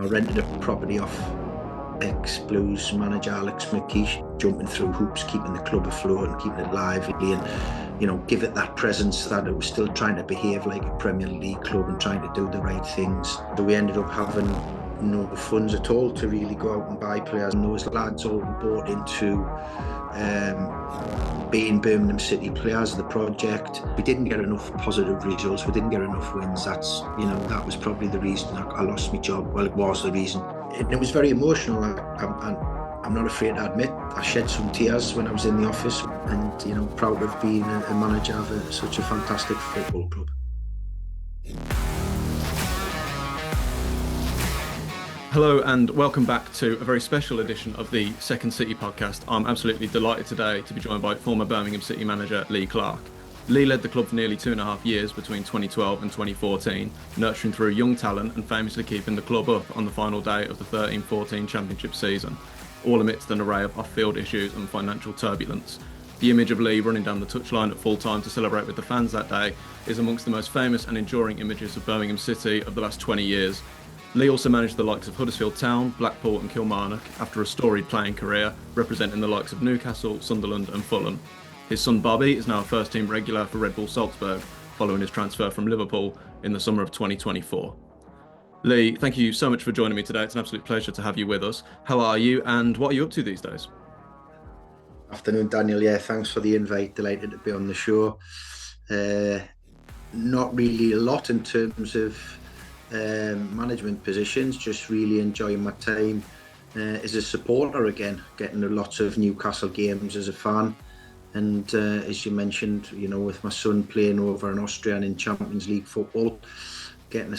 I rented a property off ex-Blues manager Alex McKeish, jumping through hoops, keeping the club afloat and keeping it lively and, give it that presence that it was still trying to behave like a Premier League club and trying to do the right things. So we ended up having no funds at all to really go out and buy players, and those lads all bought into being Birmingham City players of the project. We didn't get enough positive results, we didn't get enough wins. That was probably the reason I lost my job. Well, it was the reason. It was very emotional. I'm not afraid to admit I shed some tears when I was in the office, and proud of being a manager of such a fantastic football club. Hello and welcome back to a very special edition of the Second City podcast. I'm absolutely delighted today to be joined by former Birmingham City manager Lee Clark. Lee led the club for nearly 2.5 years between 2012 and 2014, nurturing through young talent and famously keeping the club up on the final day of the 13-14 championship season, all amidst an array of off-field issues and financial turbulence. The image of Lee running down the touchline at full time to celebrate with the fans that day is amongst the most famous and enduring images of Birmingham City of the last 20 years. Lee also managed the likes of Huddersfield Town, Blackpool and Kilmarnock after a storied playing career, representing the likes of Newcastle, Sunderland and Fulham. His son Bobby is now a first-team regular for Red Bull Salzburg, following his transfer from Liverpool in the summer of 2024. Lee, thank you so much for joining me today. It's an absolute pleasure to have you with us. How are you and what are you up to these days? Afternoon, Daniel. Yeah, thanks for the invite. Delighted to be on the show. Not really a lot in terms of management positions, just really enjoying my time as a supporter again, getting to lots of Newcastle games as a fan, and as you mentioned, with my son playing over in Austria and in Champions League football, getting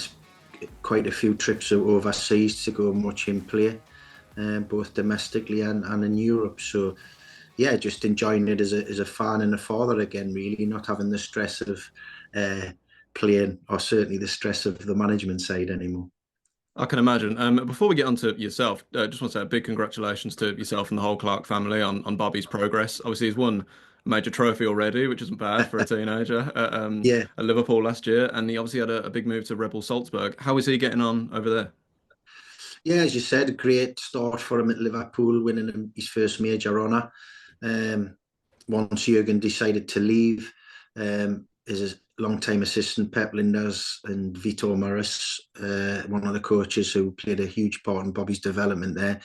quite a few trips overseas to go and watch him play, both domestically and in Europe. So yeah, just enjoying it as a fan and a father again, really, not having the stress of playing, or certainly the stress of the management side anymore. I can imagine. Before we get on to yourself, I just want to say a big congratulations to yourself and the whole Clark family on Bobby's progress. Obviously, he's won a major trophy already, which isn't bad for a teenager at Liverpool last year, and he obviously had a big move to Red Bull Salzburg. How is he getting on over there? Yeah, as you said, a great start for him at Liverpool, winning his first major honour. Once Jurgen decided to leave, his long-time assistant Pep Linders and Vitor Morris, one of the coaches who played a huge part in Bobby's development there,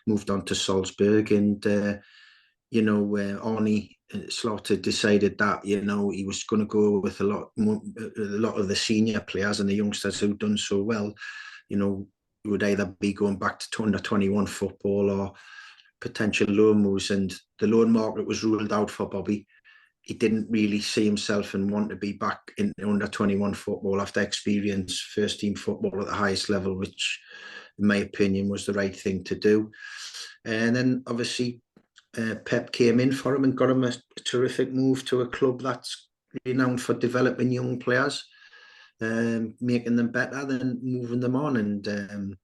moved on to Salzburg, and Arnie Slaughter decided that he was going to go with a lot of the senior players and the youngsters who'd done so well. Would either be going back to under 21 football or potential loan moves, and the loan market was ruled out for Bobby. He didn't really see himself and want to be back in under 21 football after experience first team football at the highest level, which in my opinion was the right thing to do. And then obviously Pep came in for him and got him a terrific move to a club that's renowned for developing young players, making them better, then moving them on. And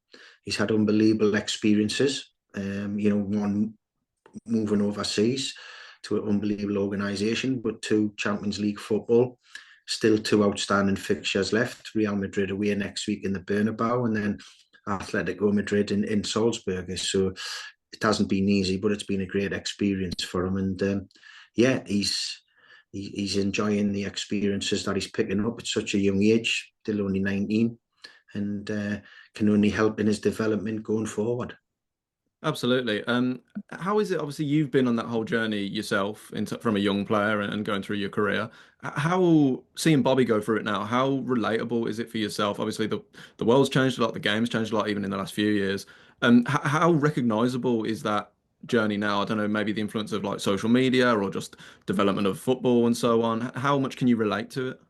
he's had unbelievable experiences, one moving overseas to an unbelievable organisation, but 2 Champions League football, still 2 outstanding fixtures left. Real Madrid away next week in the Bernabeu, and then Atletico Madrid in Salzburg. So it hasn't been easy, but it's been a great experience for him. And he's enjoying the experiences that he's picking up at such a young age, still only 19, and can only help in his development going forward. Absolutely. How is it? Obviously, you've been on that whole journey yourself from a young player and going through your career. How, seeing Bobby go through it now, how relatable is it for yourself? Obviously, the world's changed a lot, the game's changed a lot, even in the last few years. How recognizable is that journey now? I don't know, maybe the influence of like social media or just development of football and so on. How much can you relate to it?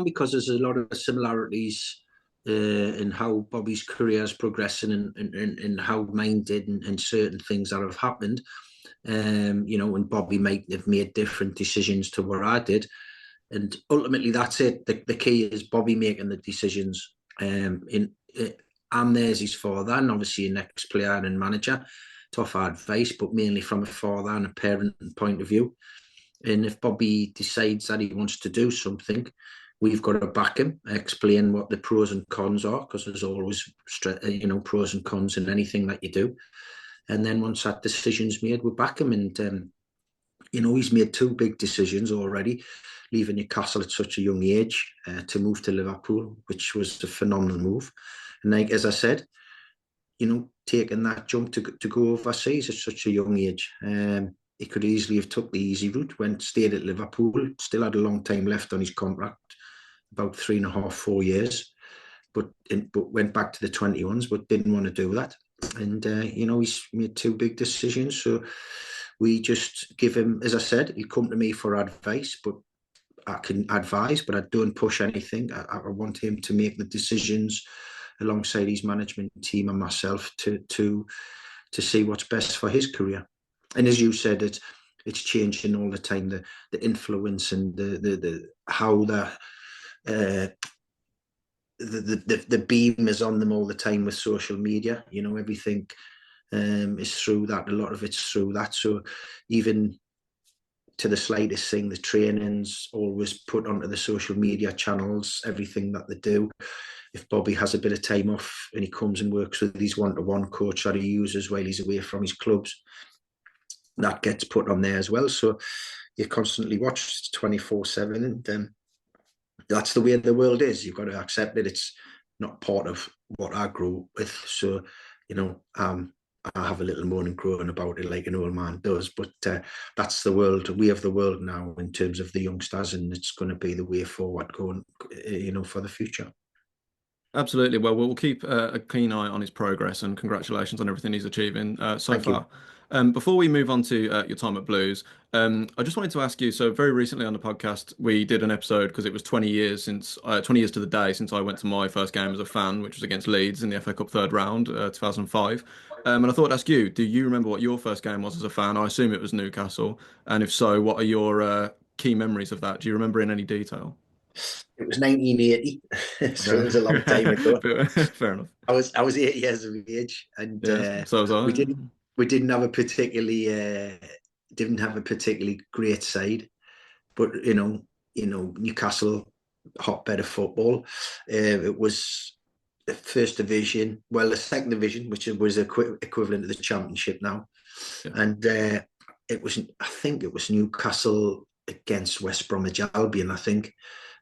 Because there's a lot of similarities in how Bobby's career is progressing and how mine did, and certain things that have happened. And Bobby might have made different decisions to what I did. And ultimately, that's it. The key is Bobby making the decisions. I'm there as his father, and obviously an ex-player and manager, to offer advice, but mainly from a father and a parent point of view. And if Bobby decides that he wants to do something, we've got to back him, explain what the pros and cons are, because there's always, pros and cons in anything that you do. And then once that decision's made, we back him. And, he's made 2 big decisions already, leaving Newcastle at such a young age to move to Liverpool, which was a phenomenal move. And like, as I said, taking that jump to go overseas at such a young age. He could easily have took the easy route, stayed at Liverpool, still had a long time left on his contract, about 3.5, 4 years, but went back to the 21s, but didn't want to do that. And, he's made 2 big decisions. So we just give him, as I said, he'll come to me for advice, but I can advise, but I don't push anything. I want him to make the decisions alongside his management team and myself to see what's best for his career. And as you said, it's changing all the time. The influence and the how the beam is on them all the time with social media. Everything is through that. A lot of it's through that. So even to the slightest thing, the trainings always put onto the social media channels, everything that they do. If Bobby has a bit of time off and he comes and works with his one-to-one coach that he uses while he's away from his clubs, that gets put on there as well. So you constantly watch 24/7, and that's the way the world is. You've got to accept it. It's not part of what I grew with. So, I have a little moaning crowing about it like an old man does, but that's the world. We have the world now in terms of the youngsters, and it's going to be the way forward going, for the future. Absolutely. Well, we'll keep a clean eye on his progress, and congratulations on everything he's achieving so far. Before we move on to your time at Blues, I just wanted to ask you, so very recently on the podcast, we did an episode because it was 20 years to the day since I went to my first game as a fan, which was against Leeds in the FA Cup third round, 2005. And I thought I'd ask you, do you remember what your first game was as a fan? I assume it was Newcastle. And if so, what are your key memories of that? Do you remember in any detail? It was 1980, so it was a long time ago. Fair enough. I was 8 years of age, and Yeah, so was I. we didn't have a particularly great side, but Newcastle, hotbed of football. It was the first division, well, the second division, which was equivalent to the championship now, yeah. And I think it was Newcastle against West Bromwich Albion, I think.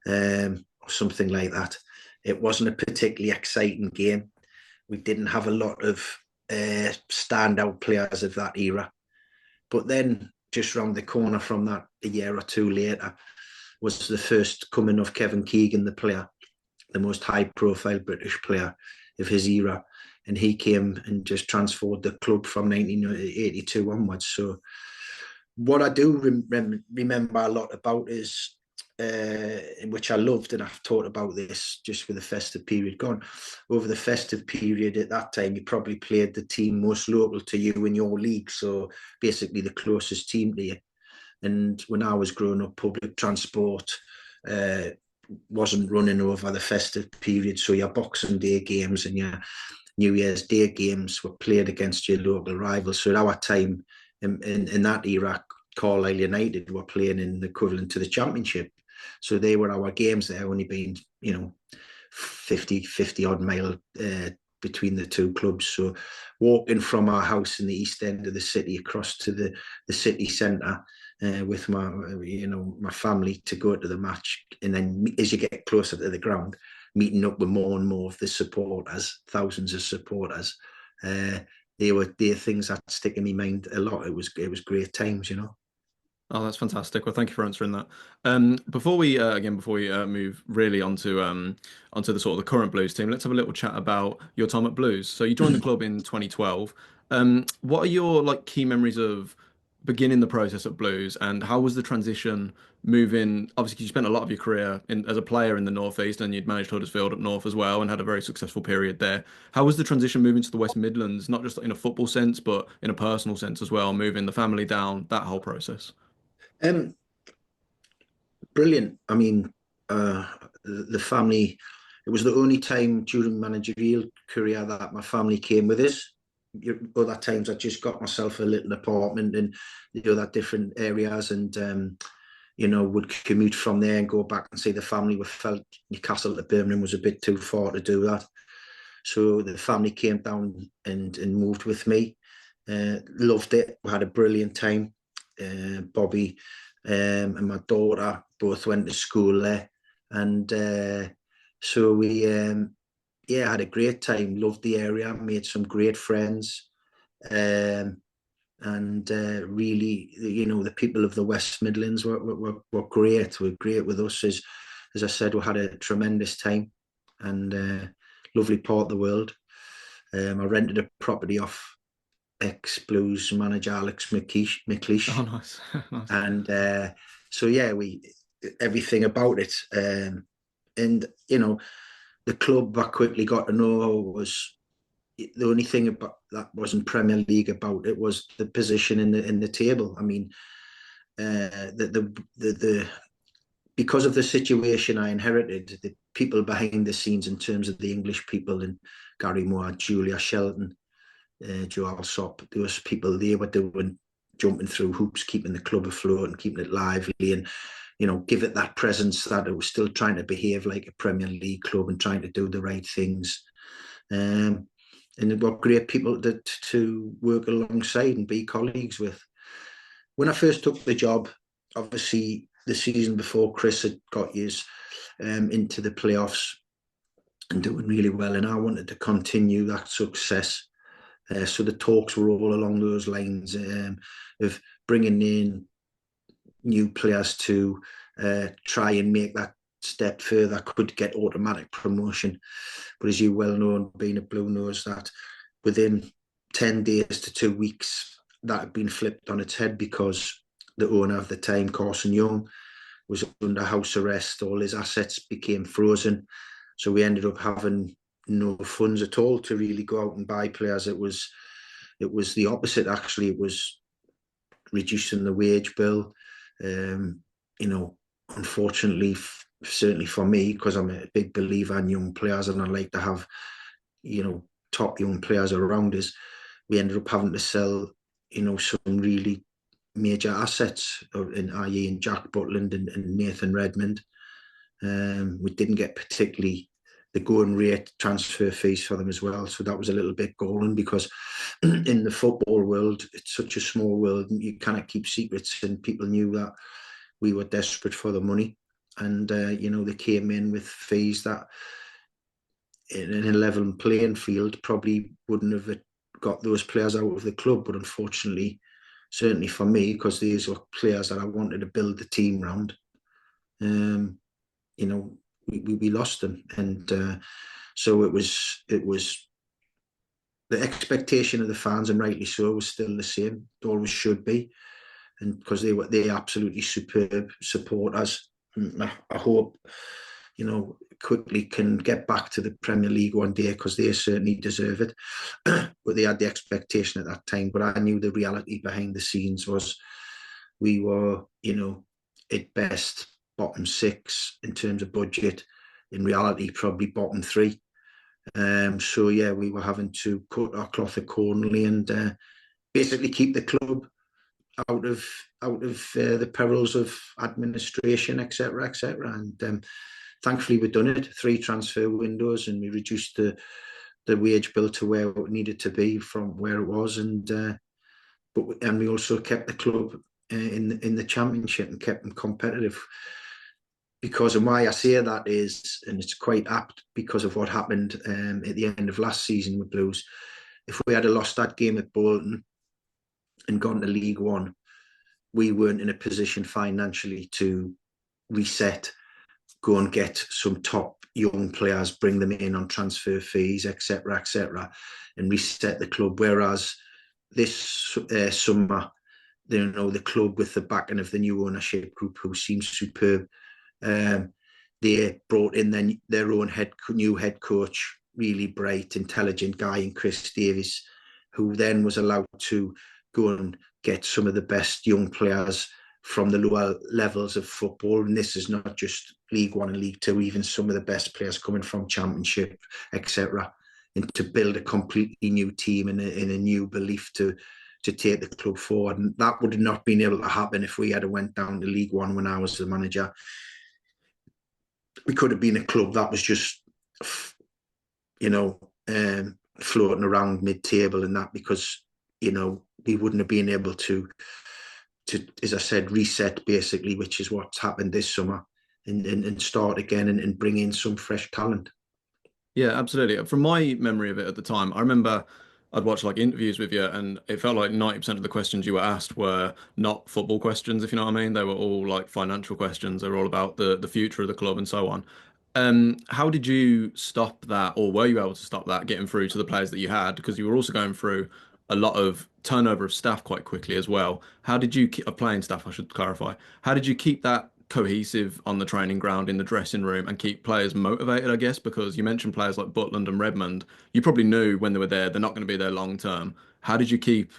Or something like that. It wasn't a particularly exciting game. We didn't have a lot of standout players of that era. But then, just round the corner from that, a year or 2 later, was the first coming of Kevin Keegan, the player, the most high-profile British player of his era. And he came and just transformed the club from 1982 onwards. So what I do remember a lot about is, which I loved, and I've talked about this just with the festive period gone. Over the festive period at that time, you probably played the team most local to you in your league, so basically the closest team to you. And when I was growing up, public transport wasn't running over the festive period, so your Boxing Day games and your New Year's Day games were played against your local rivals. So at our time, in that era, Carlisle United were playing in the equivalent to the Championship. So they were our games there, only being, 50 odd mile between the 2 clubs. So walking from our house in the east end of the city across to the city centre with my family to go to the match. And then as you get closer to the ground, meeting up with more and more of the supporters, thousands of supporters. They're things that stick in my mind a lot. It was great times, Oh, that's fantastic. Well, thank you for answering that. Before we move really onto the sort of the current Blues team, let's have a little chat about your time at Blues. So you joined the club in 2012. What are your key memories of beginning the process at Blues, and how was the transition moving? Obviously, you spent a lot of your career as a player in the Northeast, and you'd managed Huddersfield up north as well, and had a very successful period there. How was the transition moving to the West Midlands, not just in a football sense, but in a personal sense as well, moving the family down, that whole process? Brilliant. I mean, the family, it was the only time during managerial career that my family came with us. Other times I just got myself a little apartment in the other different areas, and would commute from there and go back and see the family. We felt Newcastle to Birmingham was a bit too far to do that. So the family came down and moved with me. Loved it. We had a brilliant time. Bobby and my daughter both went to school there. And so we, had a great time. Loved the area, made some great friends. And really, the people of the West Midlands were great. Were great with us. As I said, we had a tremendous time, and lovely part of the world. I rented a property off ex-Blues manager Alex McLeish. Oh, nice. Nice. And so everything about it. And the club I quickly got to know was, the only thing about that wasn't Premier League about it was the position in the table. I mean, because of the situation I inherited, the people behind the scenes in terms of the English people, and Gary Moore, Julia Shelton, Joe Alsop, those people, they were doing, jumping through hoops, keeping the club afloat and keeping it lively, and give it that presence that it was still trying to behave like a Premier League club and trying to do the right things. And they were great people to work alongside and be colleagues with. When I first took the job, obviously the season before, Chris had got us into the playoffs and doing really well, and I wanted to continue that success. So the talks were all along those lines of bringing in new players to try and make that step further. Could get automatic promotion, but as you well know, being a Blue, knows that within 10 days to 2 weeks that had been flipped on its head, because the owner of the time, Carson Young, was under house arrest. All his assets became frozen, so we ended up having no funds at all to really go out and buy players. It was the opposite, actually. It was reducing the wage bill. Unfortunately, certainly for me, because I'm a big believer in young players and I like to have, top young players around us, we ended up having to sell, some really major assets, i.e. in Jack Butland and Nathan Redmond. We didn't get particularly the going rate transfer fees for them as well. So that was a little bit galling, because in the football world, it's such a small world, and you cannot keep secrets, and people knew that we were desperate for the money. And, they came in with fees that in an 11 playing field probably wouldn't have got those players out of the club. But unfortunately, certainly for me, because these were players that I wanted to build the team around, we lost them. And so it was the expectation of the fans, and rightly so, was still the same. It always should be. And because they absolutely superb supporters. I hope, quickly can get back to the Premier League one day, because they certainly deserve it. But they had the expectation at that time. But I knew the reality behind the scenes was we were, at best bottom 6 in terms of budget. In reality, probably bottom 3. So we were having to cut our cloth accordingly and basically keep the club out of the perils of administration, etc., etc. And thankfully, we've done it. 3 transfer windows, and we reduced the wage bill to where it needed to be from where it was, and we also kept the club in the championship and kept them competitive. Because, and why I say that is, and it's quite apt because of what happened at the end of last season with Blues. If we had lost that game at Bolton and gone to League One, we weren't in a position financially to reset, go and get some top young players, bring them in on transfer fees, etc., and reset the club. Whereas this summer, the club, with the backing of the new ownership group, who seems superb, they brought in their own new head coach, really bright, intelligent guy in Chris Davies, who then was allowed to go and get some of the best young players from the lower levels of football. And this is not just League One and League Two, even some of the best players coming from Championship, etc. And to build a completely new team and a new belief to to take the club forward. And that would have not been able to happen if we had went down to League One when I was the manager. We could have been a club that was just, you know, floating around mid-table and that, because, you know, we wouldn't have been able to, as I said, reset basically, which is what's happened this summer, and start again and bring in some fresh talent. Yeah, absolutely. From my memory of it at the time, I remember I'd watch like interviews with you, and it felt like 90% of the questions you were asked were not football questions, if you know what I mean. They were all like financial questions. They were all about the future of the club and so on. How did you stop that, or were you able to stop that getting through to the players that you had? Because you were also going through a lot of turnover of staff quite quickly as well. How did you keep playing staff, I should clarify. How did you keep that cohesive on the training ground, in the dressing room, and keep players motivated, I guess? Because you mentioned players like Butland and Redmond. You probably knew when they were there, they're not going to be there long term. How did you keep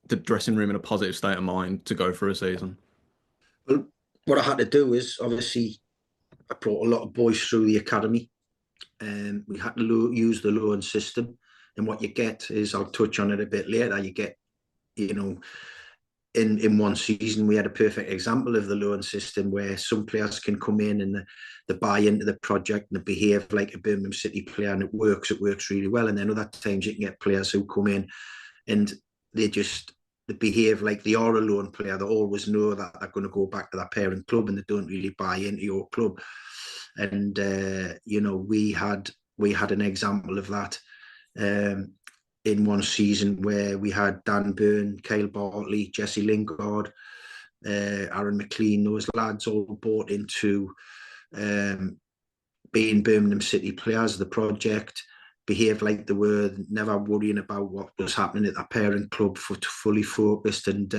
the dressing room in a positive state of mind to go through a season? Well, what I had to do is, obviously, I brought a lot of boys through the academy, and we had to use the loan system. And what you get is, I'll touch on it a bit later, you get, you know, in one season, we had a perfect example of the loan system where some players can come in and they buy into the project and they behave like a Birmingham City player, and it works really well. And then other times you can get players who come in and they behave like they are a loan player. They always know that they're going to go back to their parent club, and they don't really buy into your club. And you know, we had an example of that. In one season where we had Dan Byrne, Kyle Bartley, Jesse Lingard, Aaron McLean, those lads all bought into being Birmingham City players, the project, behaved like they were, never worrying about what was happening at their parent club, fully focused. And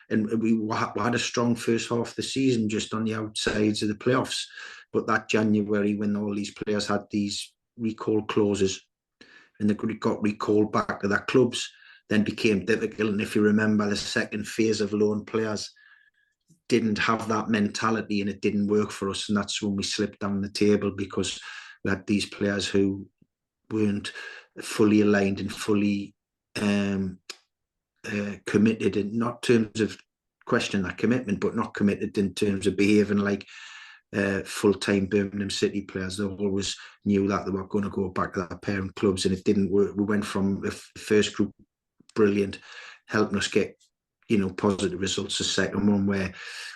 we had a strong first half of the season, just on the outsides of the playoffs. But that January, when all these players had these recall clauses, and they got recalled back to their clubs, then became difficult. And if you remember, the second phase of loan players didn't have that mentality, and it didn't work for us. And that's when we slipped down the table, because we had these players who weren't fully aligned and fully committed, in not terms of questioning that commitment, but not committed in terms of behaving like full-time Birmingham City players. They always knew that they were going to go back to their parent clubs, and it didn't work. We went from the first group, brilliant, helping us get, you know, positive results. The second one, where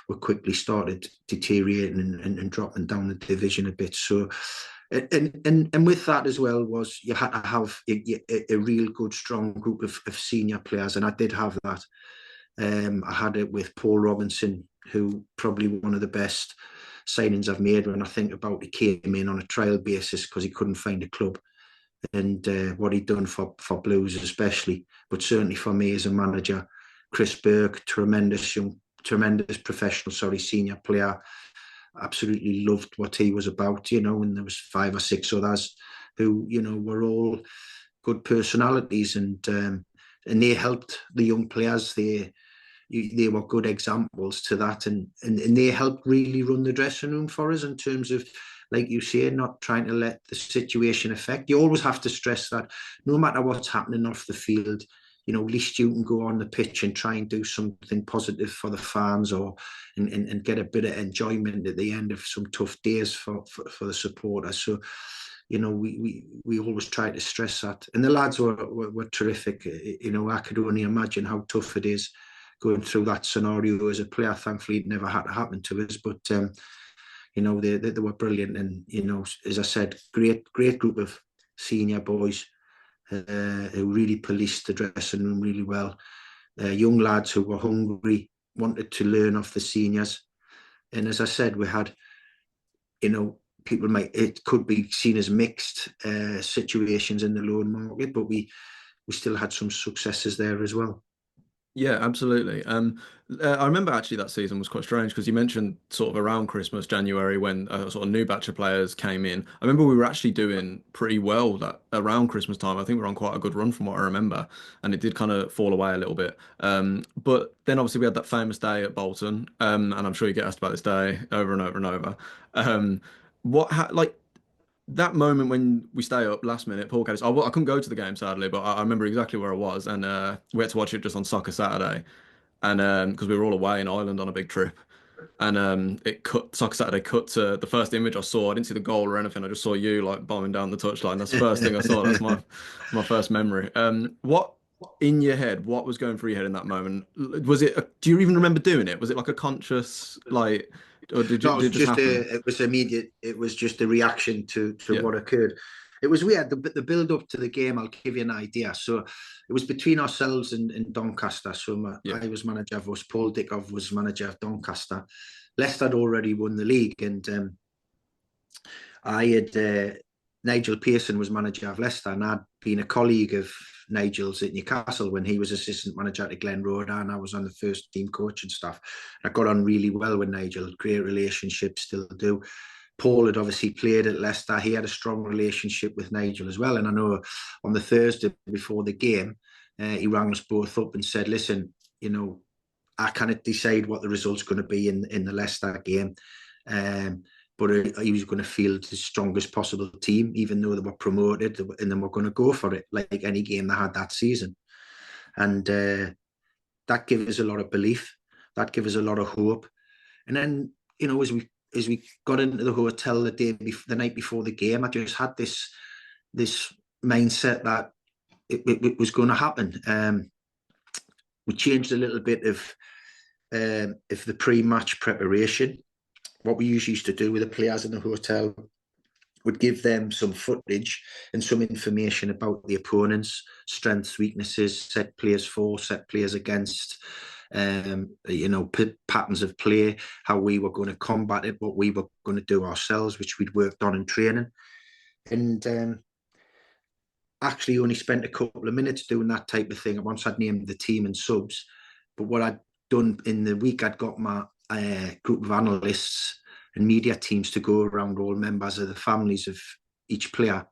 we quickly started deteriorating and dropping down the division a bit. So, and with that as well, was you had to have a real good, strong group of senior players, and I did have that. I had it with Paul Robinson, who probably one of the best signings I've made. When I think about, he came in on a trial basis because he couldn't find a club, and what he'd done for Blues especially, but certainly for me as a manager. Chris Burke, tremendous professional, senior player. Absolutely loved what he was about, you know, and there was 5 or 6 others who, you know, were all good personalities, and they helped the young players. They were good examples to that, and they helped really run the dressing room for us, in terms of, like you say, not trying to let the situation affect. You always have to stress that no matter what's happening off the field, you know, at least you can go on the pitch and try and do something positive for the fans, or and get a bit of enjoyment at the end of some tough days for the supporters. So, you know, we always try to stress that, and the lads were terrific. You know, I could only imagine how tough it is going through that scenario as a player. Thankfully, it never had to happen to us, but you know, they were brilliant. And, you know, as I said, great group of senior boys who really policed the dressing room really well. Young lads who were hungry, wanted to learn off the seniors. And as I said, we had, you know, it could be seen as mixed situations in the loan market, but we still had some successes there as well. Yeah, absolutely. I remember actually that season was quite strange, because you mentioned sort of around Christmas, January, when a sort of new batch of players came in. I remember we were actually doing pretty well that around Christmas time. I think we were on quite a good run from what I remember, and it did kind of fall away a little bit. But then obviously we had that famous day at Bolton, and I'm sure you get asked about this day over and over and over. What like that moment when we stay up last minute, Paul Caddis, I couldn't go to the game sadly, but I remember exactly where I was, and we had to watch it just on Soccer Saturday, and because we were all away in Ireland on a big trip, and it cut Soccer Saturday cut to the first image I saw. I didn't see the goal or anything. I just saw you like bombing down the touchline. That's the first thing I saw. That's my first memory. What in your head? What was going through your head in that moment? Was it? Do you even remember doing it? Was it like a conscious like, or No, it did was it just just happen? it was immediate. It was just a reaction to Yeah, what occurred. It was weird. The build up to the game, I'll give you an idea. So it was between ourselves and Doncaster. So yeah, I was manager of us. Paul Dickov was manager of Doncaster. Leicester had already won the league, and I had Nigel Pearson was manager of Leicester, and I'd been a colleague of Nigel's at Newcastle when he was assistant manager at Glen Road, and I was on the first team coach and stuff. I got on really well with Nigel, great relationship, still do. Paul had obviously played at Leicester. He had a strong relationship with Nigel as well. And I know on the Thursday before the game, he rang us both up and said, listen, I cannot decide what the result's going to be in the Leicester game. But he was going to field the strongest possible team, even though they were promoted, and then we're going to go for it like any game they had that season. And that gave us a lot of belief. That gave us a lot of hope. And then, as we got into the hotel the night before the game, I just had this mindset that it was going to happen. We changed a little bit of the pre-match preparation. What we usually used to do with the players in the hotel would give them some footage and some information about the opponents, strengths, weaknesses, set players for, set players against, patterns of play, how we were going to combat it, what we were going to do ourselves, which we'd worked on in training. And actually only spent a couple of minutes doing that type of thing once I'd named the team and subs. But what I'd done in the week, I'd got my group of analysts and media teams to go around all members of the families of each player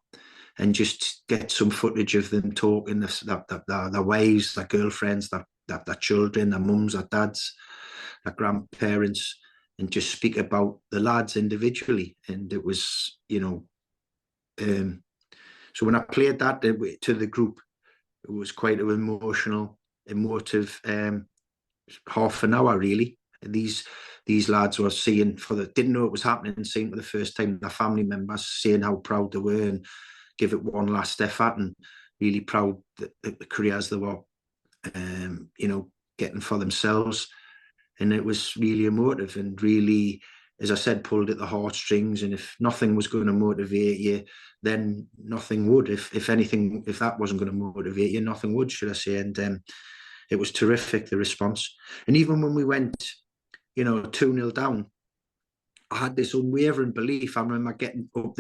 and just get some footage of them talking, their wives, their girlfriends, their children, their mums, their dads, their grandparents, and just speak about the lads individually. And it was, so when I played that to the group, it was quite an emotive half an hour, really. These lads were seeing didn't know it was happening, seeing for the first time their family members, seeing how proud they were and give it one last effort, and really proud that the careers they were, getting for themselves. And it was really emotive and really, as I said, pulled at the heartstrings. And if nothing was going to motivate you, then nothing would. If that wasn't going to motivate you, nothing would, should I say. And it was terrific, the response. And even when we went, 2-0 down, I had this unwavering belief. I remember getting up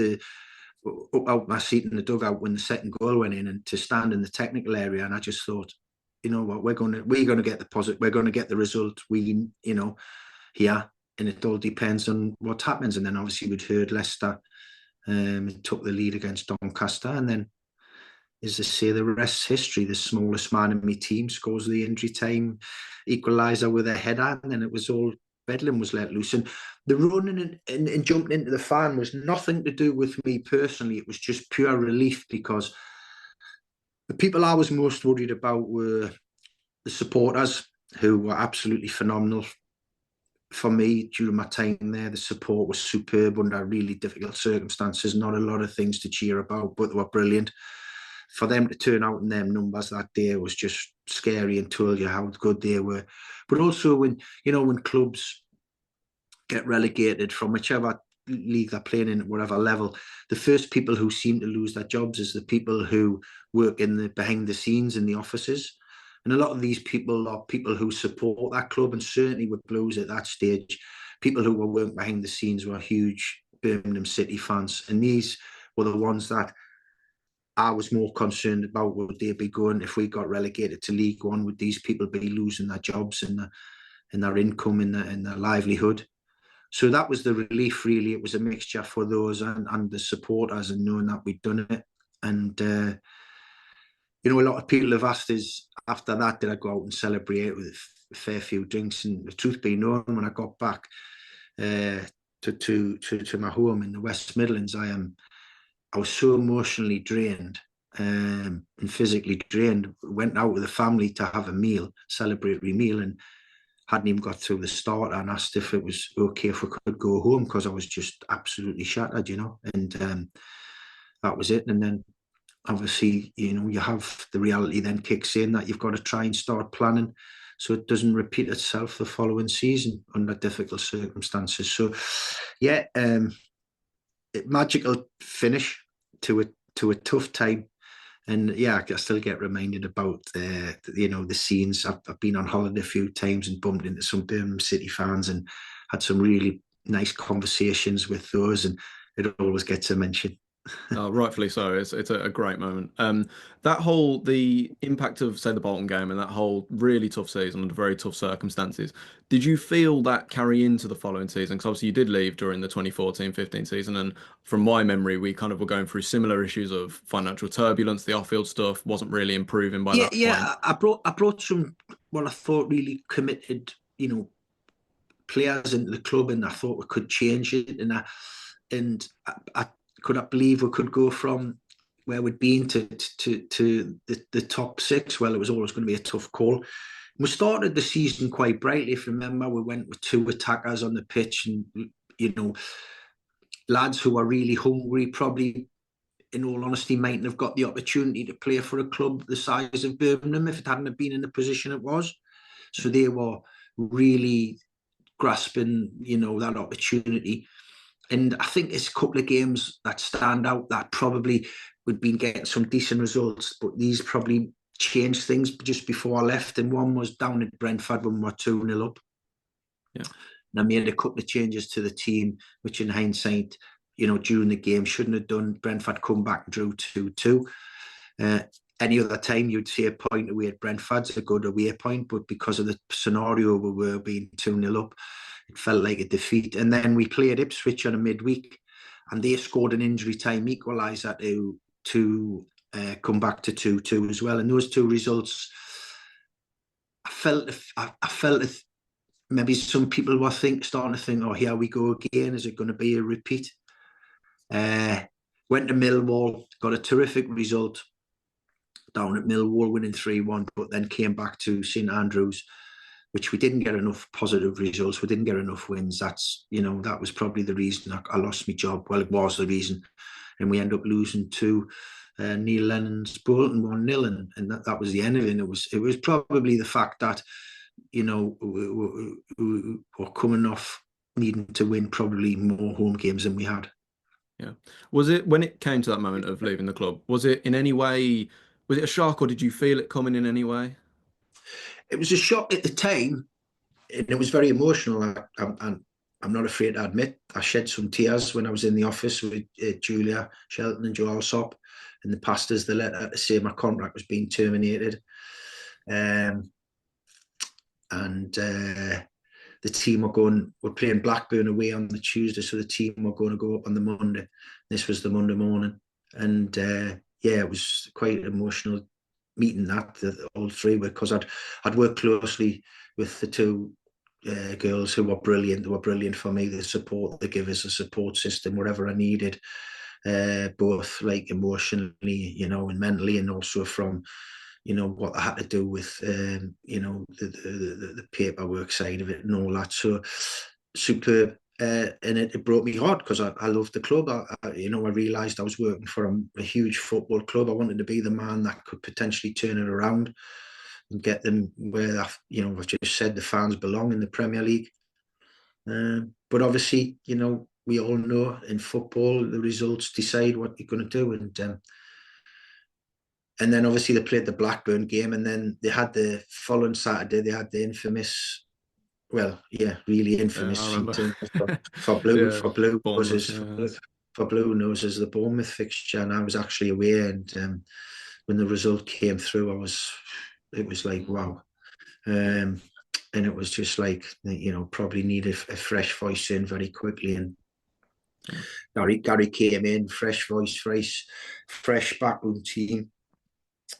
out my seat in the dugout when the second goal went in, and to stand in the technical area, and I just thought, you know what, we're going to get the positive, we're going to get the result. Here, and it all depends on what happens. And then obviously we'd heard Leicester took the lead against Doncaster, and then, as they say, the rest's history. The smallest man in my team scores the injury time equaliser with a header, and then it was all bedlam was let loose. And the running and jumping into the fan was nothing to do with me personally. It was just pure relief, because the people I was most worried about were the supporters, who were absolutely phenomenal for me during my time there. The support was superb under really difficult circumstances. Not a lot of things to cheer about, but they were brilliant. For them to turn out in them numbers that day was just scary, and told you how good they were. But also when clubs get relegated from whichever league they're playing in at whatever level, the first people who seem to lose their jobs is the people who work behind the scenes in the offices. And a lot of these people are people who support that club, and certainly with Blues at that stage, people who were working behind the scenes were huge Birmingham City fans. And these were the ones that I was more concerned about. Would they be going, if we got relegated to League One, would these people be losing their jobs and their income and their livelihood? So that was the relief, really. It was a mixture for those and the supporters, and knowing that we'd done it. And, a lot of people have asked us after that, did I go out and celebrate with a fair few drinks? And the truth be known, when I got back to my home in the West Midlands, I was so emotionally drained and physically drained. Went out with the family to have a meal, celebratory meal, and hadn't even got through the start and asked if it was okay if we could go home because I was just absolutely shattered, and that was it. And then obviously, you have the reality then kicks in that you've got to try and start planning so it doesn't repeat itself the following season under difficult circumstances. So, yeah, magical finish to a tough time. And yeah, I still get reminded about the scenes. I've been on holiday a few times and bumped into some Birmingham City fans and had some really nice conversations with those, and it always gets a mention. Oh, rightfully so. It's a great moment. The impact of, say, the Bolton game and that whole really tough season under very tough circumstances. Did you feel that carry into the following season? Because obviously you did leave during the 2014-15 season, and from my memory, we kind of were going through similar issues of financial turbulence. The off-field stuff wasn't really improving by Yeah, that point. yeah. I brought some what I thought really committed, players into the club, and I thought we could change it. And I could not believe we could go from where we'd been to the top six. Well, it was always going to be a tough call. We started the season quite brightly. If you remember, we went with two attackers on the pitch, and lads who are really hungry, probably, in all honesty, mightn't have got the opportunity to play for a club the size of Birmingham if it hadn't have been in the position it was. So they were really grasping, that opportunity. And I think there's a couple of games that stand out that probably we'd been getting some decent results, but these probably changed things just before I left. And one was down at Brentford when we were 2-0 up. Yeah. And I made a couple of changes to the team, which in hindsight, during the game shouldn't have done. Brentford come back and drew 2-2. Any other time you'd see a point away at Brentford's a good away point, but because of the scenario we were being 2-0 up, it felt like a defeat. And then we played Ipswich on a midweek, and they scored an injury time equaliser to come back to 2-2 as well. And those two results, I felt maybe some people were starting to think, oh, here we go again. Is it going to be a repeat? Went to Millwall, got a terrific result down at Millwall, winning 3-1, but then came back to St Andrews, which we didn't get enough positive results. We didn't get enough wins. That was probably the reason I lost my job. Well, it was the reason. And we ended up losing to Neil Lennon's Bolton 1-0, and that was the end of it. And it was probably the fact that, we were coming off needing to win probably more home games than we had. Yeah. Was it, when it came to that moment of leaving the club, was it in any way, was it a shock, or did you feel it coming in any way? It was a shock at the time, and it was very emotional. I'm not afraid to admit I shed some tears when I was in the office with Julia Shelton and Joe Alsop, and they passed us the letter to say my contract was being terminated. The team were playing Blackburn away on the Tuesday, so the team were going to go up on the Monday. This was the Monday morning, and it was quite emotional meeting all three, because I'd worked closely with the two girls who were brilliant. They were brilliant for me. The support they give us, a support system, whatever I needed, both like emotionally, and mentally, and also from what I had to do with the paperwork side of it and all that. So superb. And it broke me hard because I loved the club. I realised I was working for a huge football club. I wanted to be the man that could potentially turn it around and get them where, I've just said the fans belong in the Premier League. But obviously, we all know in football, the results decide what you're going to do. And then obviously they played the Blackburn game, and then they had the following Saturday, they had the infamous, really infamous for blue noses, the Bournemouth fixture. And I was actually away, and when the result came through, it was like, wow. And it was just like, probably needed a fresh voice in very quickly. And Gary came in, fresh voice, fresh backroom team.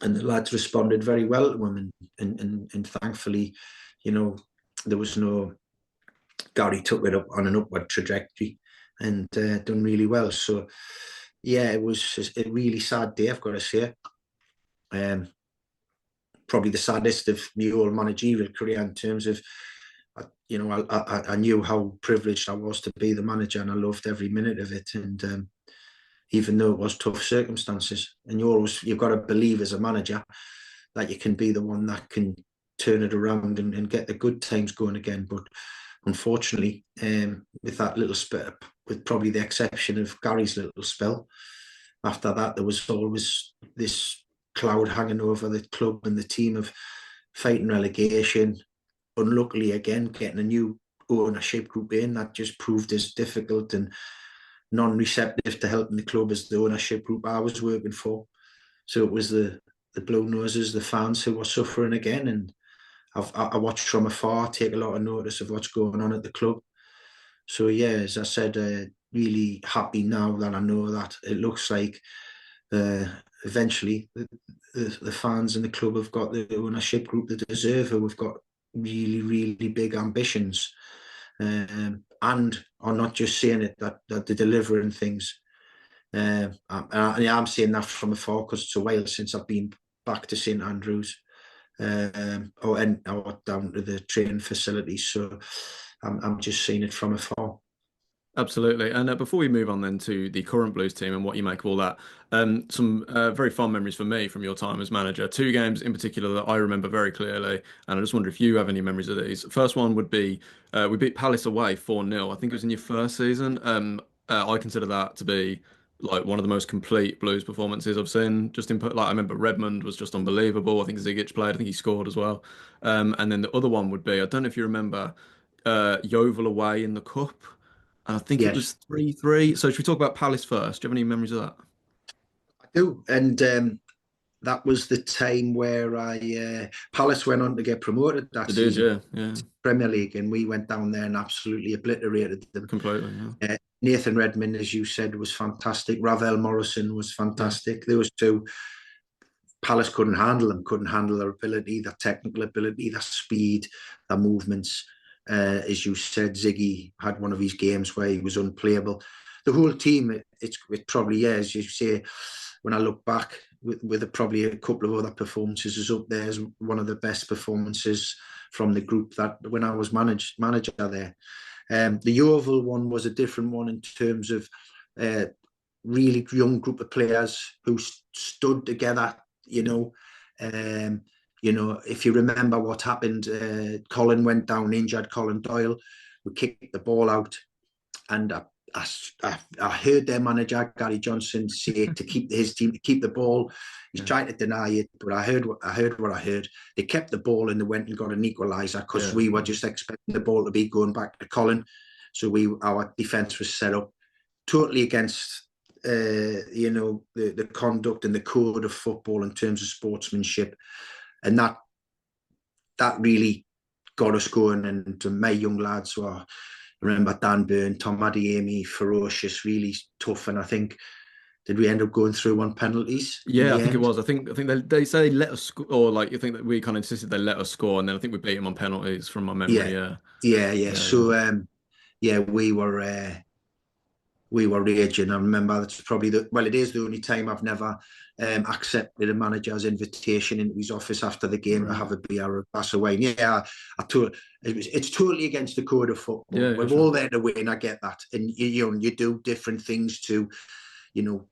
And the lads responded very well to him, and thankfully, there was no. Gary took it up on an upward trajectory and done really well. So, yeah, it was a really sad day, I've got to say. Um, Probably the saddest of my whole managerial career in terms of, I knew how privileged I was to be the manager, and I loved every minute of it. And even though it was tough circumstances, and you've got to believe as a manager that you can be the one that can turn it around and get the good times going again. But unfortunately, with that little spit, with probably the exception of Gary's little spell, after that there was always this cloud hanging over the club and the team of fighting relegation. Unluckily, again, getting a new ownership group in that just proved as difficult and non-receptive to helping the club as the ownership group I was working for. So it was the blue noses, the fans who were suffering again. And I watched from afar, take a lot of notice of what's going on at the club. So yeah, as I said, really happy now that I know that it looks like uh, eventually the fans and the club have got the ownership group they deserve, who have got really, really big ambitions, and are not just saying it, that they're delivering things. I'm saying that from afar because it's a while since I've been back to St Andrews, or down to the training facilities. So I'm just seeing it from afar. Absolutely. And before we move on then to the current Blues team and what you make of all that, some very fond memories for me from your time as manager. Two games in particular that I remember very clearly, and I just wonder if you have any memories of these. First one would be we beat Palace away 4-0. I think it was in your first season. I consider that to be like one of the most complete Blues performances I've seen. Just in like I remember Redmond was just unbelievable. I think Zigic played. I think he scored as well. And then the other one would be I don't know if you remember Yeovil away in the cup. I think it Yes, was 3-3. So should we talk about Palace first? Do you have any memories of that? I do. And that was the time where Palace went on to get promoted that They did, season, yeah, yeah, Premier League, and we went down there and absolutely obliterated them. completely, yeah, Nathan Redmond, as you said, was fantastic. Ravel Morrison was yeah, fantastic. Those two, Palace couldn't handle them, couldn't handle their ability, their technical ability, their speed, their movements. As you said, Ziggy had one of his games where he was unplayable. The whole team, it probably, yeah, as you say, when I look back with probably a couple of other performances, is up there as one of the best performances from the group that when I was manager there. The Yeovil one was a different one in terms of uh, really young group of players who stood together. You yeah, know, um, if you remember what happened, Colin went down injured. Colin Doyle, we kicked the ball out, and I heard their manager Gary Johnson say to keep his team to keep the ball. He's yeah, trying to deny it, but I heard what I heard. They kept the ball and they went and got an equaliser because yeah, we were yeah, just expecting the ball to be going back to Colin. So our defence was set up totally against the conduct and the code of football in terms of sportsmanship, and that really got us going. And to my young lads were, I remember Dan Byrne, Tom Adeyemi, ferocious, really tough. And I think, did we end up going through on penalties in yeah. I the think it end? was. I think they say let us score, or like you think that we kind of insisted they let us score, and then I think we beat them on penalties from my memory. Yeah, Yeah, yeah. yeah, yeah, So yeah, we were raging. I remember that's probably it is the only time I've never accepted a manager's invitation into his office after the game to right. have a beer or a glass of wine. Yeah, it's totally against the code of football. Yeah, yeah, We're sure. all there to win. I get that, and you do different things to, you know,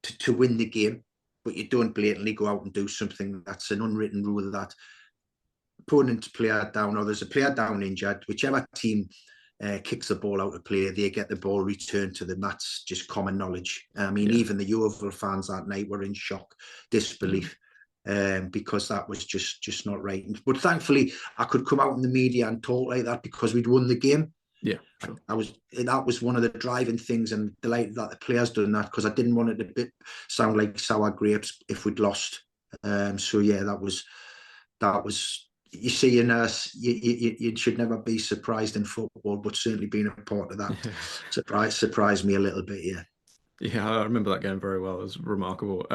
to win the game, but you don't blatantly go out and do something that's an unwritten rule that opponent player down or there's a player down injured, whichever team kicks the ball out of play, they get the ball returned to them. That's just common knowledge. I mean, Yeah, even the Yeovil fans that night were in shock, yeah, disbelief, because that was just not right. But thankfully, I could come out in the media and talk like that because we'd won the game. yeah, sure. That was one of the driving things, and delighted that the players done that because I didn't want it to sound like sour grapes if we'd lost. So yeah, that was you see in us you should never be surprised in football, but certainly being a part of that Yeah. surprised me a little bit. Yeah. Yeah, I remember that game very well. It was remarkable.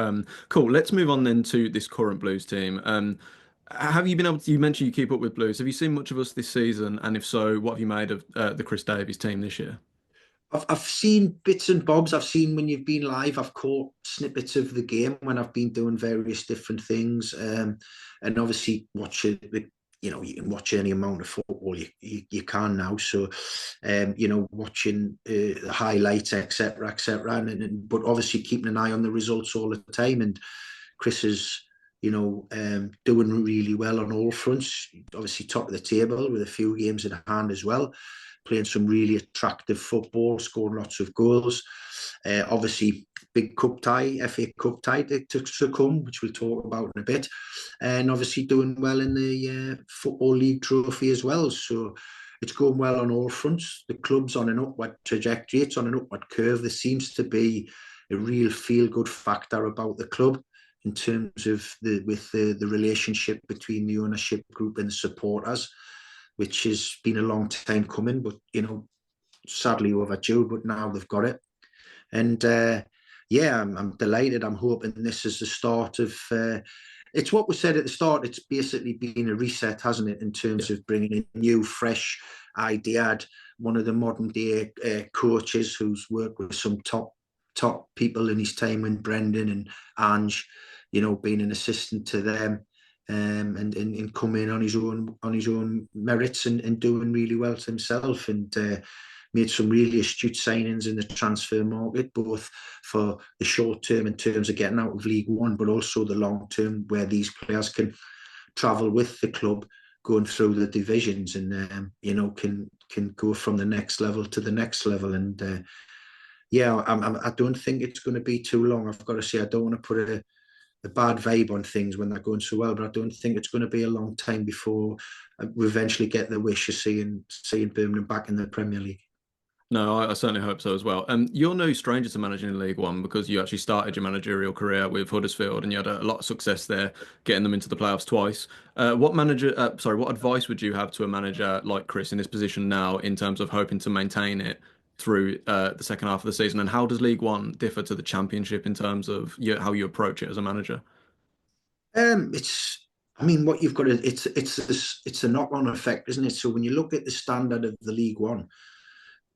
Cool. Let's move on then to this current Blues team. Have you been able to, you mentioned you keep up with Blues. Have you seen much of us this season? And if so, what have you made of the Chris Davies team this year? I've seen bits and bobs. I've seen when you've been live. I've caught snippets of the game when I've been doing various different things, and obviously watch it. You can watch any amount of football you can now. So, watching the highlights, etc., etc. But obviously keeping an eye on the results all the time. And Chris is, doing really well on all fronts. Obviously top of the table with a few games in hand as well, playing some really attractive football, scoring lots of goals. Obviously, big cup tie, FA Cup tie to come, which we'll talk about in a bit. And obviously doing well in the Football League trophy as well. So it's going well on all fronts. The club's on an upward trajectory. It's on an upward curve. There seems to be a real feel-good factor about the club in terms of the relationship between the ownership group and the supporters, which has been a long time coming, but sadly overdue. But now they've got it, and I'm delighted. I'm hoping this is the start of. It's what we said at the start. It's basically been a reset, hasn't it, in terms of bringing in new, fresh idea. One of the modern day coaches who's worked with some top people in his time, when Brendan and Ange, being an assistant to them. And come in on his own merits and doing really well to himself, and made some really astute signings in the transfer market, both for the short term in terms of getting out of League One, but also the long term where these players can travel with the club going through the divisions and can go from the next level to the next level. And I don't think it's going to be too long. I've got to say, I don't want to put a bad vibe on things when they're going so well, but I don't think it's going to be a long time before we eventually get the wish of seeing Birmingham back in the Premier League. No, I certainly hope so as well. And you're no stranger to managing in League One, because you actually started your managerial career with Huddersfield and you had a lot of success there, getting them into the playoffs twice. What advice would you have to a manager like Chris in this position now, in terms of hoping to maintain it through the second half of the season? And how does League One differ to the Championship in terms of how you approach it as a manager? What you've got to, it's a knock-on effect, isn't it? So when you look at the standard of the League One,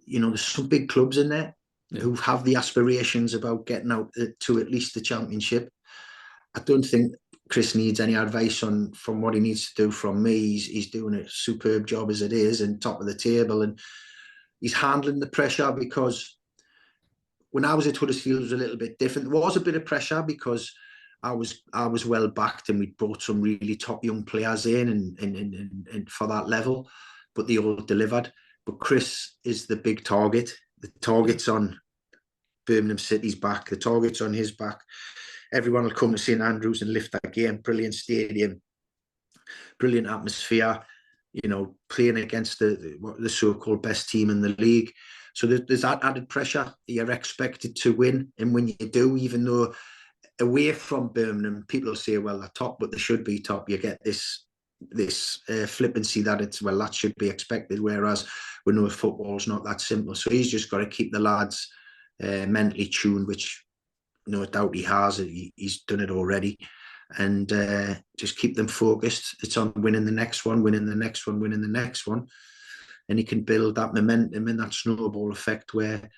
there's some big clubs in there who have the aspirations about getting out to at least the Championship. I don't think Chris needs any advice from what he needs to do from me. He's doing a superb job as it is, and top of the table, and he's handling the pressure, because when I was at Huddersfield, it was a little bit different. There was a bit of pressure because I was well backed, and we brought some really top young players in and for that level, but they all delivered. But Chris is the big target. The target's on Birmingham City's back. The target's on his back. Everyone will come to St Andrews and lift that game. Brilliant stadium, brilliant atmosphere. Playing against the so-called best team in the league. So there's that added pressure. You're expected to win, and when you do, even though away from Birmingham, people say, well, they're top, but they should be top. You get this flippancy that that should be expected, whereas we know football's not that simple. So he's just got to keep the lads mentally tuned, which no doubt he has. He's done it already, and just keep them focused. It's on winning the next one, winning the next one, winning the next one, and he can build that momentum and that snowball effect where,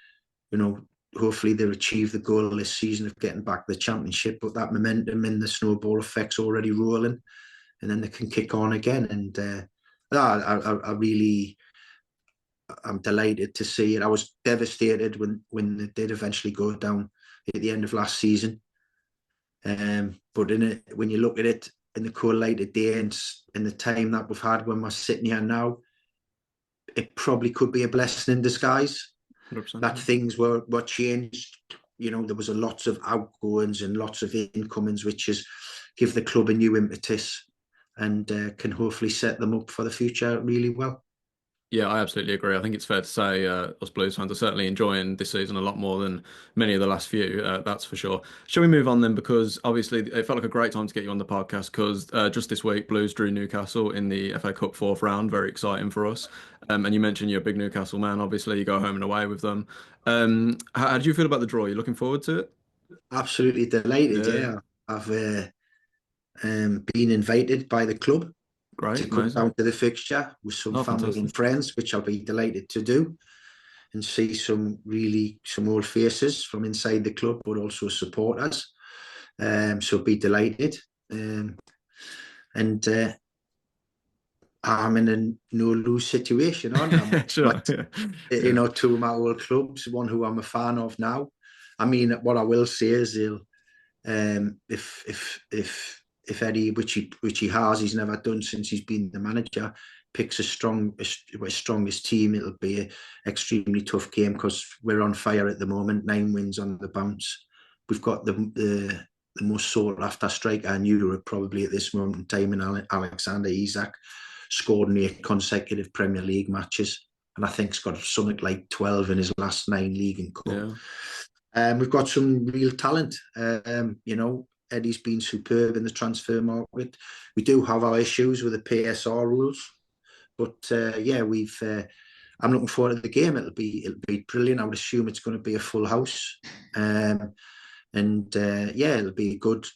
hopefully they'll achieve the goal this season of getting back the Championship, but that momentum and the snowball effect's already rolling, and then they can kick on again. And I'm delighted to see it. I was devastated when they did eventually go down at the end of last season. But when you look at it in the cold light of day and in the time that we've had when we're sitting here now, it probably could be a blessing in disguise. 100%. That things were changed. There was a lots of outgoings and lots of incomings, which is give the club a new impetus and can hopefully set them up for the future really well. Yeah, I absolutely agree. I think it's fair to say us Blues fans are certainly enjoying this season a lot more than many of the last few, that's for sure. Shall we move on then? Because obviously it felt like a great time to get you on the podcast, because just this week, Blues drew Newcastle in the FA Cup fourth round. Very exciting for us. And you mentioned you're a big Newcastle man. Obviously, you go home and away with them. How do you feel about the draw? Are you looking forward to it? Absolutely delighted, yeah. I've been invited by the club Great, to come amazing. down to the fixture with some family Fantastic. and friends, which I'll be delighted to do. and see some old faces from inside the club, but also supporters. So be delighted. And I'm in a no-lose situation, aren't I? Sure. Two of my old clubs, one who I'm a fan of now. I mean, what I will say is if Eddie, which he has, he's never done since he's been the manager, picks his strongest team, it'll be an extremely tough game because we're on fire at the moment. 9 wins on the bounce. We've got the most sought after striker in Europe probably at this moment in time in Alexander Isak. Scored in 8 consecutive Premier League matches, and I think he's got something like 12 in his last 9 league and cup. Yeah. We've got some real talent. Eddie's been superb in the transfer market. We do have our issues with the PSR rules, but I'm looking forward to the game. It'll be brilliant. I would assume it's going to be a full house, it'll be a good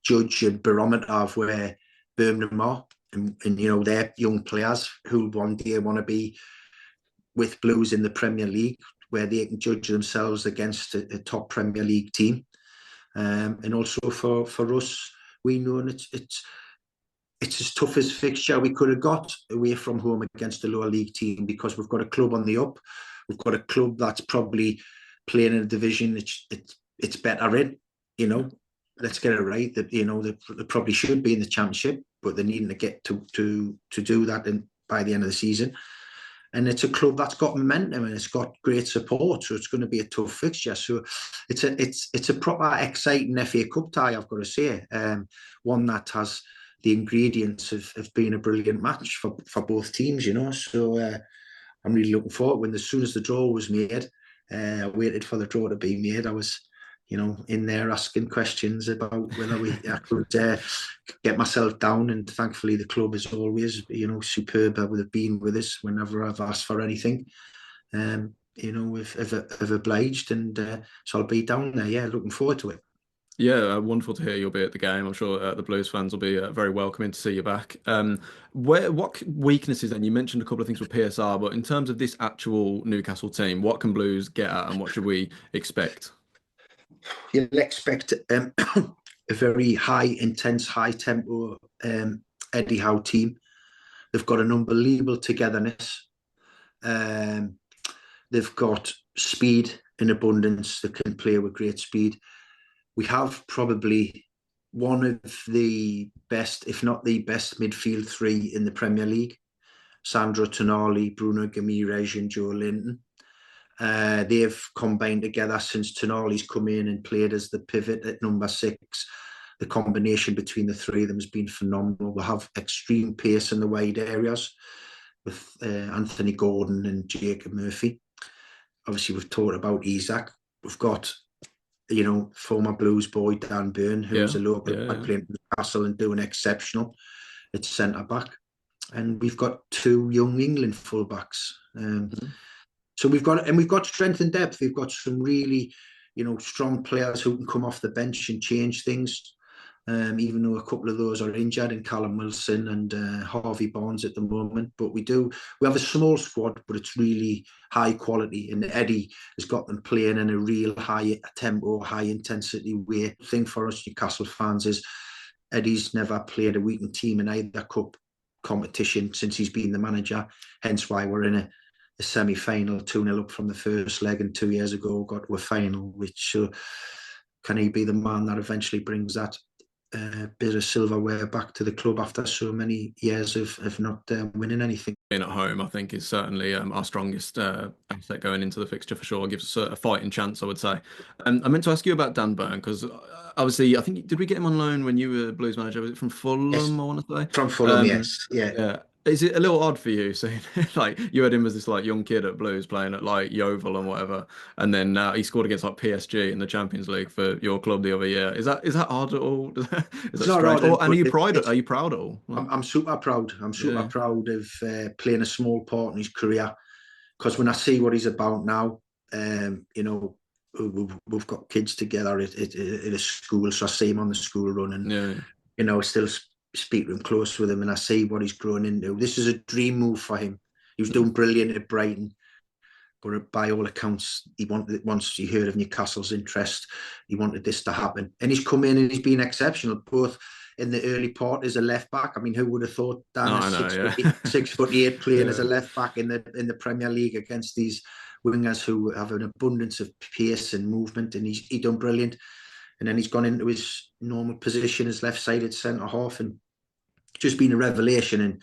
judge and barometer of where Birmingham are, and they're young players who one day want to be with Blues in the Premier League, where they can judge themselves against a top Premier League team. And also for us, we know it's as tough as fixture we could have got away from home against a lower league team, because we've got a club on the up. We've got a club that's probably playing in a division it's better in. Let's get it right. That they probably should be in the Championship, but they're needing to get to do that by the end of the season. And it's a club that's got momentum and it's got great support, so it's going to be a tough fixture. So it's a proper exciting FA Cup tie, I've got to say. One that has the ingredients of being a brilliant match for both teams, So I'm really looking forward. As soon as the draw was made, I waited for the draw to be made. I was, in there asking questions about whether I could get myself down. And thankfully, the club is always, superb with being with us whenever I've asked for anything. Have obliged, and so I'll be down there. Yeah, looking forward to it. Yeah, wonderful to hear you'll be at the game. I'm sure the Blues fans will be very welcoming to see you back. What weaknesses, then? You mentioned a couple of things with PSR, but in terms of this actual Newcastle team, what can Blues get at and what should we expect? You'll expect a very intense, high-tempo Eddie Howe team. They've got an unbelievable togetherness. They've got speed in abundance. They can play with great speed. We have probably one of the best, if not the best, midfield 3 in the Premier League. Sandro Tonali, Bruno Guimaraes and Joe Linton. They've combined together since Tonali's come in and played as the pivot at number 6. The combination between the 3 of them has been phenomenal. We have extreme pace in the wide areas with Anthony Gordon and Jacob Murphy. Obviously, we've talked about Isak. We've got, former Blues boy Dan Byrne, who's a local playing Newcastle and doing exceptional at centre back. And we've got 2 young England fullbacks. So we've got strength and depth. We've got some really, strong players who can come off the bench and change things. Even though a couple of those are injured, in Callum Wilson and Harvey Barnes at the moment. But we have a small squad, but it's really high quality. And Eddie has got them playing in a real high tempo, high intensity way. The thing for us Newcastle fans is Eddie's never played a weakened team in either cup competition since he's been the manager. Hence why we're in a semi-final, 2-0 up from the first leg, and 2 years ago got to a final. Which can he be the man that eventually brings that bit of silverware back to the club after so many years of not winning anything? Being at home, I think, is certainly our strongest asset going into the fixture for sure. It gives us a fighting chance, I would say. I meant to ask you about Dan Byrne, because obviously, I think, did we get him on loan when you were Blues manager? Was it from Fulham, yes. I want to say? From Fulham, yes. Yeah. Is it a little odd for you seeing like you had him as this like young kid at Blues playing at like Yeovil and whatever, and then he scored against like PSG in the Champions League for your club the other year? Is that odd at all? Is that strange? Odd, and are you proud at all? I'm super proud. I'm super proud of playing a small part in his career, because when I see what he's about now, we've got kids together at a school, so I see him on the school run, and still speak to him, close with him, and I see what he's grown into. This is a dream move for him. He was doing brilliant at Brighton. but by all accounts, he wanted, once he heard of Newcastle's interest, he wanted this to happen. And he's come in and he's been exceptional, both in the early part as a left back. I mean, who would have thought Dan No, is I know, 6'8" playing as yeah. a left back in the Premier League against these wingers who have an abundance of pace and movement, and he done brilliant. And then he's gone into his normal position as left-sided centre half, and just been a revelation. And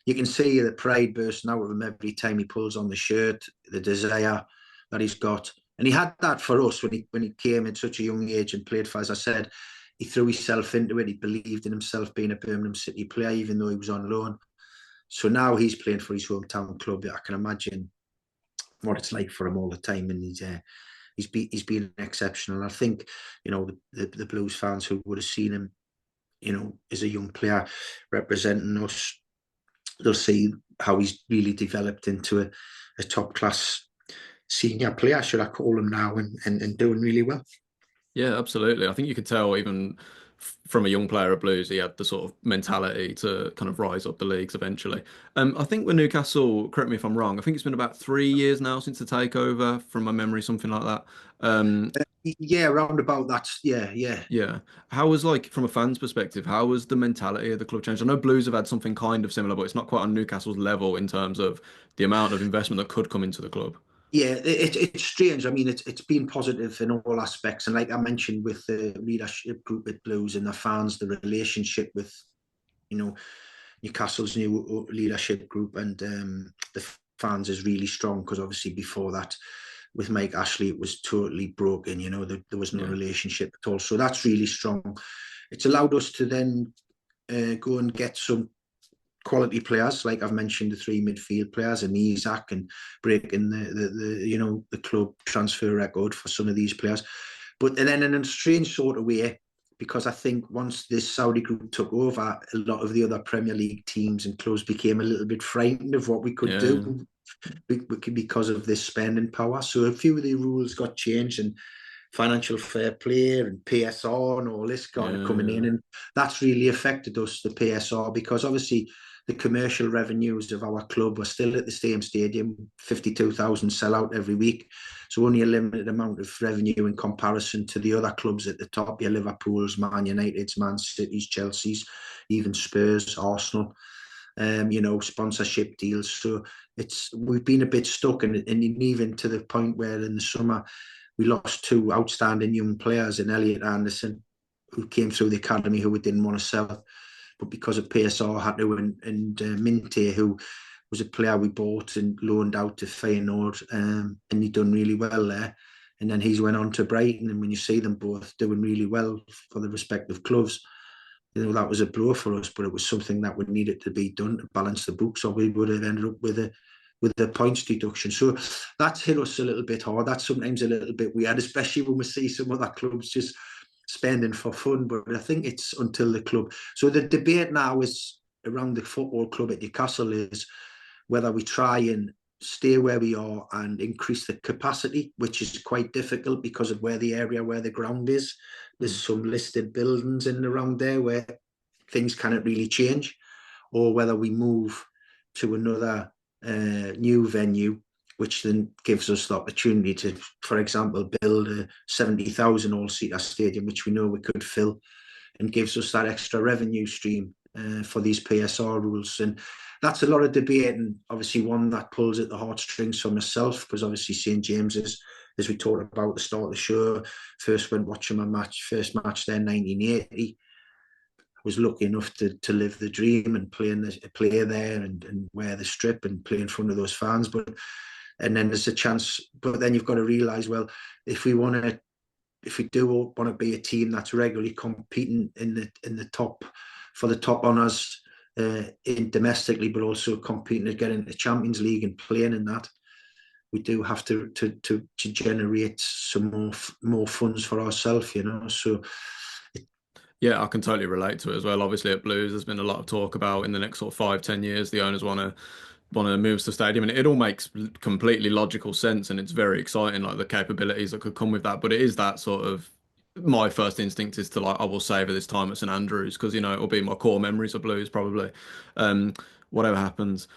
you can see the pride bursting out of him every time he pulls on the shirt, the desire that he's got. And he had that for us when he came at such a young age and played for, as I said, he threw himself into it. He believed in himself being a Birmingham City player, even though he was on loan. So now he's playing for his hometown club. I can imagine what it's like for him all the time. And he's been exceptional. I think, the Blues fans who would have seen him, as a young player representing us, they'll see how he's really developed into a top class senior player, should I call him now, and doing really well. Yeah, absolutely. I think you could tell even from a young player at Blues, he had the sort of mentality to kind of rise up the leagues eventually. I think with Newcastle, correct me if I'm wrong, I think it's been about 3 years now since the takeover, from my memory, something like that. Yeah, around about that. Yeah, yeah. Yeah. How was, like, from a fan's perspective, how was the mentality of the club changed? I know Blues have had something kind of similar, but it's not quite on Newcastle's level in terms of the amount of investment that could come into the club. Yeah, it's strange. I mean, it's been positive in all aspects, and like I mentioned, with the leadership group at Blues and the fans, the relationship with you know Newcastle's new leadership group and the fans is really strong, because obviously before that, with Mike Ashley, it was totally broken. There was no Yeah. relationship at all. So that's really strong. It's allowed us to then go and get some quality players, like I've mentioned, the three midfield players and Isaac, and breaking the club transfer record for some of these players. But and then in a strange sort of way, because I think once this Saudi group took over, a lot of the other Premier League teams and clubs became a little bit frightened of what we could Yeah. do because of this spending power. So a few of the rules got changed, and financial fair play and PSR and all this started coming Yeah. in, and that's really affected us, the PSR, because obviously the commercial revenues of our club were still at the same stadium, 52,000 sell out every week, so only a limited amount of revenue in comparison to the other clubs at the top, your Liverpool's, Man United's, Man City's, Chelsea's, even Spurs, Arsenal. Sponsorship deals. So we've been a bit stuck, and even to the point where in the summer we lost two outstanding young players in Elliot Anderson, who came through the academy, who we didn't want to sell, but because of PSR had to, and Minte, who was a player we bought and loaned out to Feyenoord, and he done really well there. And then he's went on to Brighton, and when you see them both doing really well for the respective clubs, that was a blow for us, but it was something that would needed to be done to balance the books, or we would have ended up with the points deduction. So that's hit us a little bit hard. That's sometimes a little bit weird, especially when we see some other clubs just spending for fun. But I think it's until the club. So the debate now is around the football club at Newcastle is whether we try and stay where we are and increase the capacity, which is quite difficult because of where the ground is. There's some listed buildings in and around there where things cannot really change, or whether we move to another new venue, which then gives us the opportunity to, for example, build a 70,000 all-seater stadium, which we know we could fill, and gives us that extra revenue stream for these PSR rules. And that's a lot of debate, and obviously one that pulls at the heartstrings for myself, because obviously St James's, as we talked about at the start of the show, first went watching my first match there in 1980. I was lucky enough to live the dream and play there and wear the strip and play in front of those fans. And then there's a chance, but then you've got to realise, well, if we do want to be a team that's regularly competing in the top for the top honours in domestically, but also competing to get into the Champions League and playing in that, we do have to generate some more funds for ourselves, So Yeah, I can totally relate to it as well. Obviously, at Blues, there's been a lot of talk about in the next sort of 5, 10 years, the owners want to move to the stadium, and it all makes completely logical sense, and it's very exciting, like the capabilities that could come with that. But it is that sort of my first instinct is to, like, I will savor this time at St Andrews because it'll be my core memories of Blues probably, whatever happens.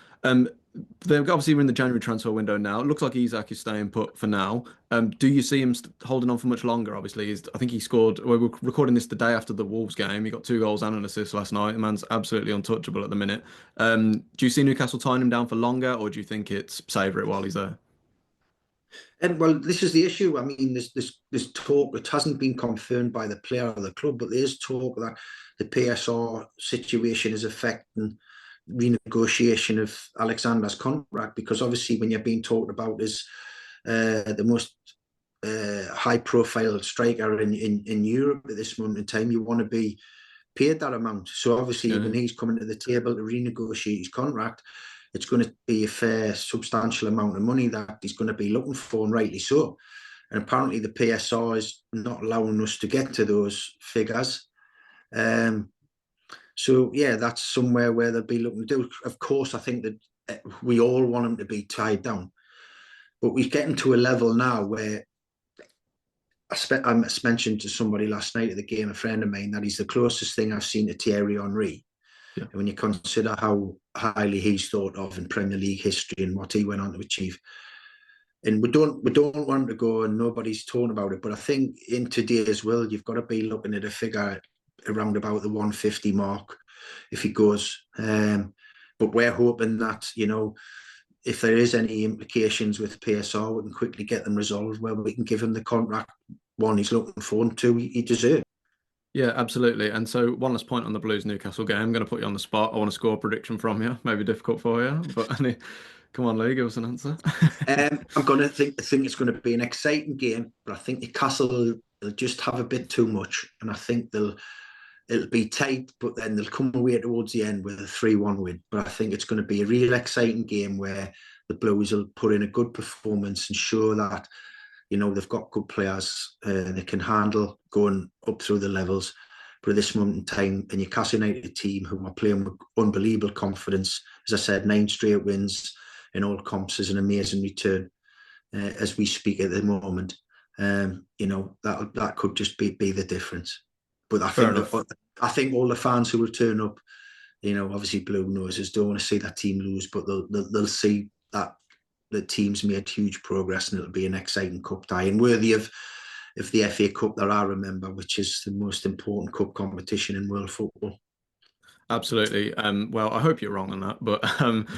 they're obviously in the January transfer window now. It looks like Isak is staying put for now. Do you see him holding on for much longer? Obviously, I think he scored. We're recording this the day after the Wolves game. He got 2 goals and an assist last night. The man's absolutely untouchable at the minute. Do you see Newcastle tying him down for longer, or do you think it's savour it while he's there? And well, this is the issue. I mean, this talk, it hasn't been confirmed by the player or the club, but there's talk that the PSR situation is affecting renegotiation of Alexander's contract, because obviously when you're being talked about as the most high-profile striker in Europe at this moment in time, you want to be paid that amount. So obviously when he's coming to the table to renegotiate his contract, it's going to be a fair, substantial amount of money that he's going to be looking for, and rightly so. And apparently the PSR is not allowing us to get to those figures. So, yeah, that's somewhere where they'll be looking to do. Of course, I think that we all want him to be tied down. But we're getting to a level now where I mentioned to somebody last night at the game, a friend of mine, that he's the closest thing I've seen to Thierry Henry. Yeah. And when you consider how highly he's thought of in Premier League history and what he went on to achieve. And we don't want him to go, and nobody's talking about it. But I think in today's world, you've got to be looking at a figure around about the 150 mark if he goes. But we're hoping that, if there is any implications with PSR, we can quickly get them resolved where we can give him the contract, one, he's looking for, and two, he deserves. Yeah, absolutely. And so one last point on the Blues Newcastle game. I'm going to put you on the spot. I want to score a prediction from you. Maybe difficult for you, but come on, Lee, give us an answer. I'm going to think it's going to be an exciting game, but I think Newcastle will just have a bit too much, and I think it'll be tight, but then they'll come away towards the end with a 3-1 win. But I think it's going to be a real exciting game where the Blues will put in a good performance and show that, they've got good players, they can handle going up through the levels. But at this moment in time, a Newcastle United team who are playing with unbelievable confidence, as I said, 9 straight wins in all comps is an amazing return as we speak at the moment. That could just be the difference. But I think all the fans who will turn up, obviously blue noses don't want to see that team lose, but they'll see that the team's made huge progress, and it'll be an exciting cup tie and worthy of the FA Cup that I remember, which is the most important cup competition in world football. Absolutely. Well, I hope you're wrong on that, but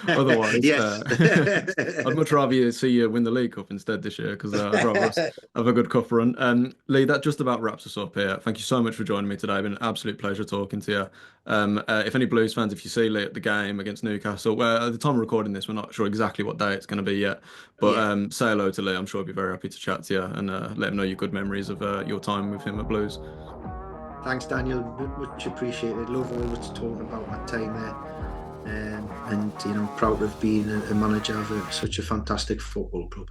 otherwise, yes. I'd much rather see you win the League Cup instead this year, because I'd rather us have a good cup run. Lee, that just about wraps us up here. Thank you so much for joining me today. It's been an absolute pleasure talking to you. If any Blues fans, if you see Lee at the game against Newcastle, at the time of recording this, we're not sure exactly what day it's going to be yet, but say hello to Lee. I'm sure he'll be very happy to chat to you and let him know your good memories of your time with him at Blues. Thanks, Daniel. Much appreciated. Love always talking about my time there. And proud of being a manager of such a fantastic football club.